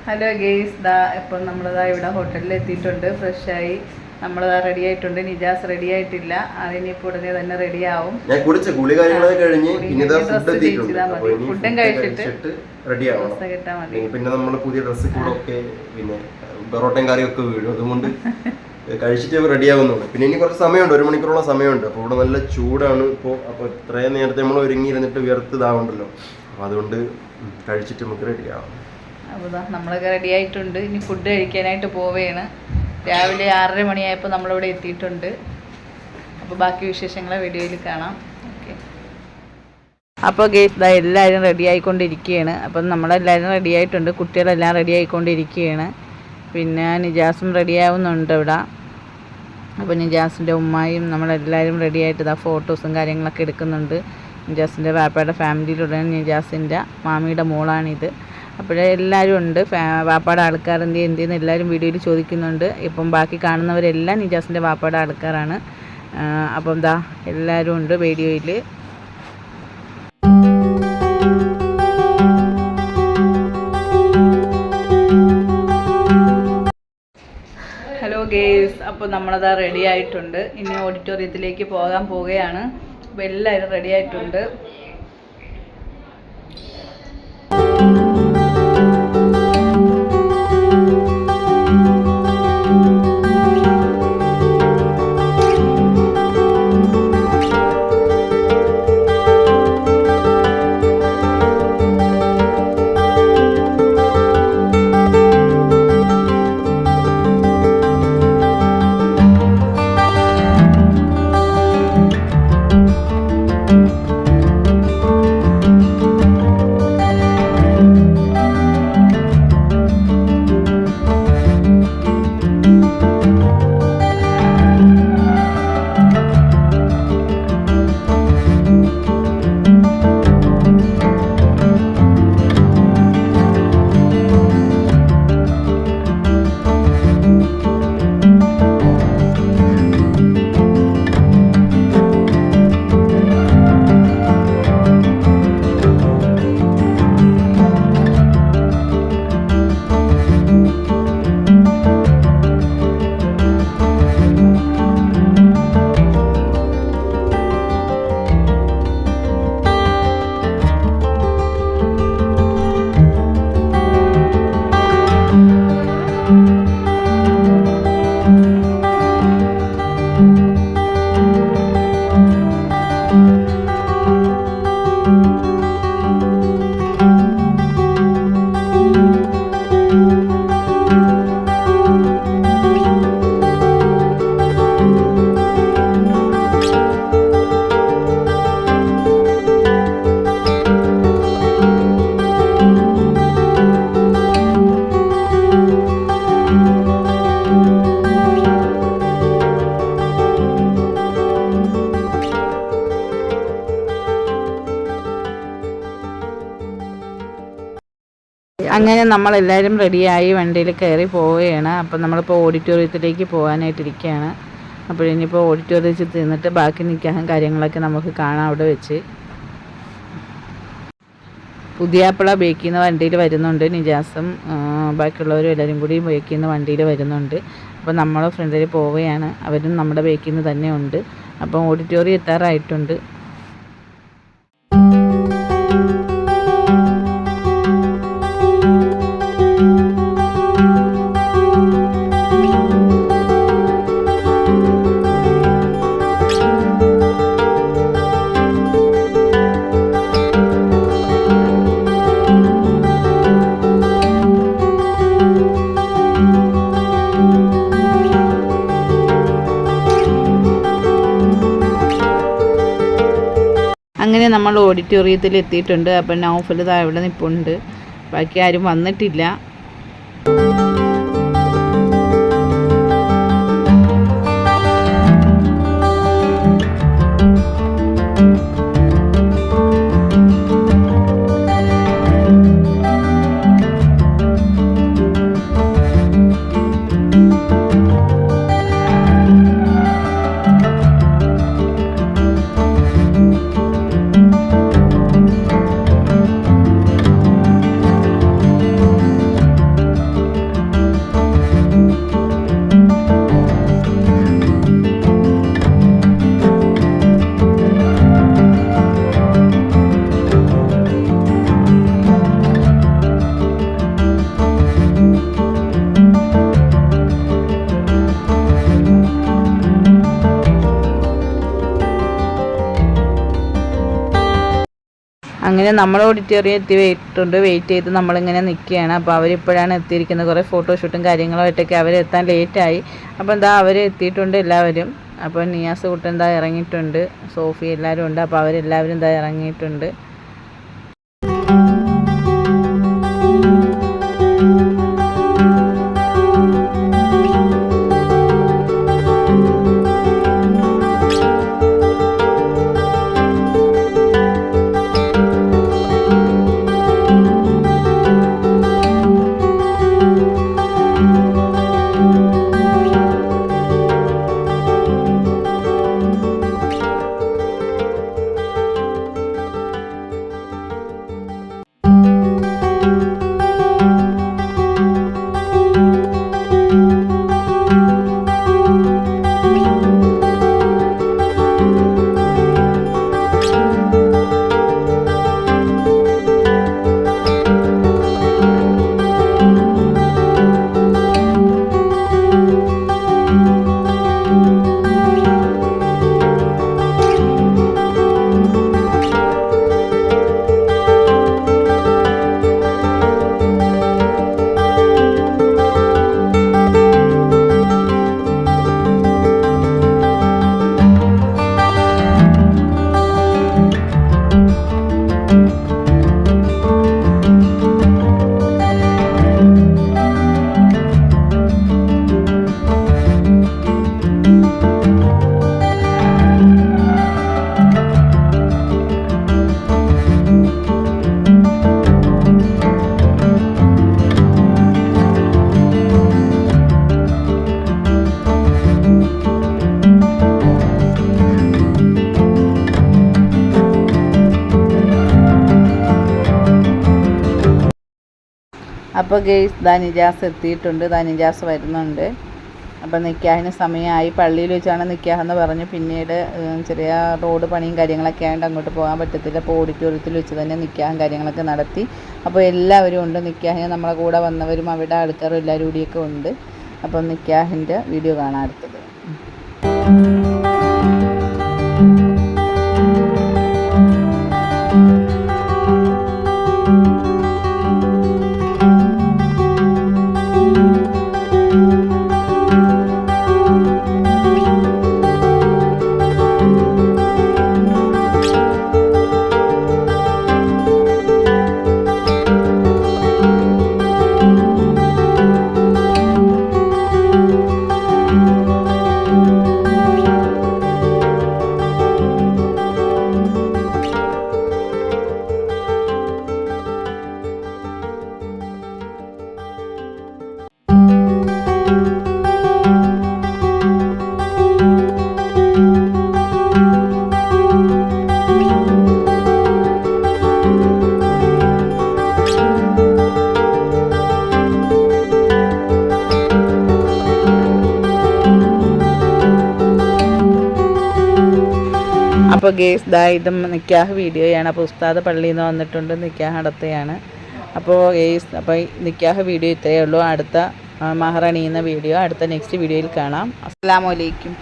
Hello guys, ഇപ്പം നമ്മളിതാ ഇവിടെ ഹോട്ടലിൽ എത്തിയിട്ടുണ്ട്. ഫ്രഷായി നമ്മളിതാ റെഡി ആയിട്ടുണ്ട്. നിജാസ് റെഡി ആയിട്ടില്ല, അതിനിപ്പോൾ ഉടനെ തന്നെ റെഡി ആവും. ഞാൻ കുളിച്ച കുളി കാര്യങ്ങളൊക്കെ കഴിഞ്ഞ് ഫുഡും കഴിച്ചിട്ട് റെഡി ആവണം. പിന്നെ നമ്മൾ പുതിയ ഡ്രസ്സ് കൂടെ ഒക്കെ പിന്നെ പൊറോട്ടയും കറിയൊക്കെ വീഴും, അതുകൊണ്ട് കഴിച്ചിട്ട് റെഡി ആവുന്നുള്ളൂ. പിന്നെ ഇനി കുറച്ച് സമയമുണ്ട്, 1 മണിക്കൂറോളം സമയമുണ്ട്. അപ്പോൾ ഇവിടെ നല്ല ചൂടാണ് ഇപ്പോൾ. അപ്പോൾ ഇത്രയും നേരത്തെ നമ്മൾ ഒരുങ്ങിയിരുന്നിട്ട് വിയർത്ത് ഇതാവുണ്ടല്ലോ, അപ്പോൾ അതുകൊണ്ട് കഴിച്ചിട്ട് നമുക്ക് റെഡി ആവാം. അപ്പോൾ നമ്മളൊക്കെ റെഡി ആയിട്ടുണ്ട്. ഇനി ഫുഡ് കഴിക്കാനായിട്ട് പോവുകയാണ്. രാവിലെ 6:30 മണിയായപ്പോൾ നമ്മളിവിടെ എത്തിയിട്ടുണ്ട്. അപ്പോൾ ബാക്കി വിശേഷങ്ങളെ വീഡിയോയിൽ കാണാം. ഓക്കെ. അപ്പോൾ ഗെയ്സ് എല്ലാവരും റെഡി ആയിക്കൊണ്ടിരിക്കുകയാണ്. അപ്പം നമ്മളെല്ലാവരും റെഡി ആയിട്ടുണ്ട്, കുട്ടികളെല്ലാം റെഡി ആയിക്കൊണ്ടിരിക്കുകയാണ്. പിന്നെ നിജാസും റെഡി ആവുന്നുണ്ട് ഇവിടെ. അപ്പോൾ നിജാസിൻ്റെ ഉമ്മായും നമ്മളെല്ലാവരും റെഡി ആയിട്ട് ഫോട്ടോസും കാര്യങ്ങളൊക്കെ എടുക്കുന്നുണ്ട്. നിജാസിൻ്റെ വാപ്പയുടെ ഫാമിലിയിലുള്ള നിജാസിൻ്റെ മാമിയുടെ മോളാണിത്. അപ്പോഴേ എല്ലാവരും ഉണ്ട്. വാപ്പയുടെ ആൾക്കാർ എന്തെന്ന് എല്ലാവരും വീഡിയോയിൽ ചോദിക്കുന്നുണ്ട്. ഇപ്പം ബാക്കി കാണുന്നവരെല്ലാം നിജാസിൻ്റെ വാപ്പയുടെ ആൾക്കാരാണ്. അപ്പം എല്ലാവരും ഉണ്ട് വീഡിയോയിൽ. ഹലോ ഗേസ്, അപ്പോൾ നമ്മളതാ റെഡി ആയിട്ടുണ്ട്. ഇനി ഓഡിറ്റോറിയത്തിലേക്ക് പോകാൻ പോവുകയാണ്. അപ്പോൾ എല്ലാവരും റെഡി ആയിട്ടുണ്ട്. അങ്ങനെ നമ്മളെല്ലാവരും റെഡിയായി വണ്ടിയിൽ കയറി പോവുകയാണ്. അപ്പം നമ്മളിപ്പോൾ ഓഡിറ്റോറിയത്തിലേക്ക് പോകാനായിട്ടിരിക്കുകയാണ്. അപ്പോൾ ഇനിയിപ്പോൾ ഓഡിറ്റോറിയത്തിൽ തിന്നിട്ട് ബാക്കി നിൽക്കാൻ കാര്യങ്ങളൊക്കെ നമുക്ക് കാണാം അവിടെ വെച്ച്. പുതിയാപ്പിള ബേക്ക് ചെയ്യുന്ന വണ്ടിയിൽ വരുന്നുണ്ട്. നിജാസും ബാക്കിയുള്ളവരും എല്ലാവരും കൂടി ബേക്ക് ചെയ്യുന്ന വണ്ടിയിൽ വരുന്നുണ്ട്. അപ്പോൾ നമ്മൾ ഫ്രണ്ടിൽ പോവുകയാണ്. അവരും നമ്മുടെ ബേക്കിൽ നിന്ന് തന്നെ ഉണ്ട്. അപ്പം ഓഡിറ്റോറിയം എത്താറായിട്ടുണ്ട്. അങ്ങനെ നമ്മൾ ഓഡിറ്റോറിയത്തിൽ എത്തിയിട്ടുണ്ട്. അപ്പം നൗഫൽ ഇവിടെ നിൽപ്പുണ്ട്. ബാക്കി ആരും വന്നിട്ടില്ല. അങ്ങനെ നമ്മൾ ഓഡിറ്റോറിയം വെയിറ്റ് ചെയ്ത് നമ്മളിങ്ങനെ നിൽക്കുകയാണ്. അപ്പോൾ അവരിപ്പോഴാണ് എത്തിയിരിക്കുന്നത്. കുറേ ഫോട്ടോഷൂട്ടും കാര്യങ്ങളുമായിട്ടൊക്കെ അവരെത്താൻ ലേറ്റായി. അപ്പോൾ എന്താ അവർ എത്തിയിട്ടുണ്ട് എല്ലാവരും. അപ്പോൾ നിയാസ് കുട്ടൻ എന്താ ഇറങ്ങിയിട്ടുണ്ട്, സോഫി എല്ലാവരും ഉണ്ട്. അപ്പോൾ അവരെല്ലാവരും എന്താ ഇറങ്ങിയിട്ടുണ്ട്. അപ്പോൾ ഗെയ്സ് നിജാസ് എത്തിയിട്ടുണ്ട്. നിജാസ് വരുന്നുണ്ട്. അപ്പോൾ നിക്കാഹിന് സമയമായി. പള്ളിയിൽ വെച്ചാണ് നിക്കാഹെന്ന് പറഞ്ഞു. പിന്നീട് ചെറിയ റോഡ് പണിയും കാര്യങ്ങളൊക്കെ ആയതുകൊണ്ട് അങ്ങോട്ട് പോകാൻ പറ്റത്തില്ല. അപ്പോൾ ഓഡിറ്റോറിയത്തിൽ വെച്ച് തന്നെ നിക്കാഹും കാര്യങ്ങളൊക്കെ നടത്തി. അപ്പോൾ എല്ലാവരും ഉണ്ട്. നിക്കാഹിന് നമ്മളെ കൂടെ വന്നവരും അവിടെ ആൾക്കാരും എല്ലാവരും കൂടിയൊക്കെ ഉണ്ട്. അപ്പോൾ നിക്കാഹിൻ്റെ വീഡിയോ കാണാൻ അടുത്തത്. അപ്പോൾ ഗേസ് ഇതും നിക്കാഹ് വീഡിയോയാണ്. അപ്പോൾ ഉസ്താദ് പള്ളിയിൽ നിന്ന് വന്നിട്ടുണ്ട്, നിക്കാഹ് നടത്തുകയാണ്. അപ്പോൾ ഗേസ് അപ്പോൾ നിക്കാഹ് വീഡിയോ ഇത്രയേ ഉള്ളൂ. അടുത്ത മഹർ അണിയുന്ന വീഡിയോ അടുത്ത നെക്സ്റ്റ് വീഡിയോയിൽ കാണാം. അസ്സലാമു അലൈക്കും.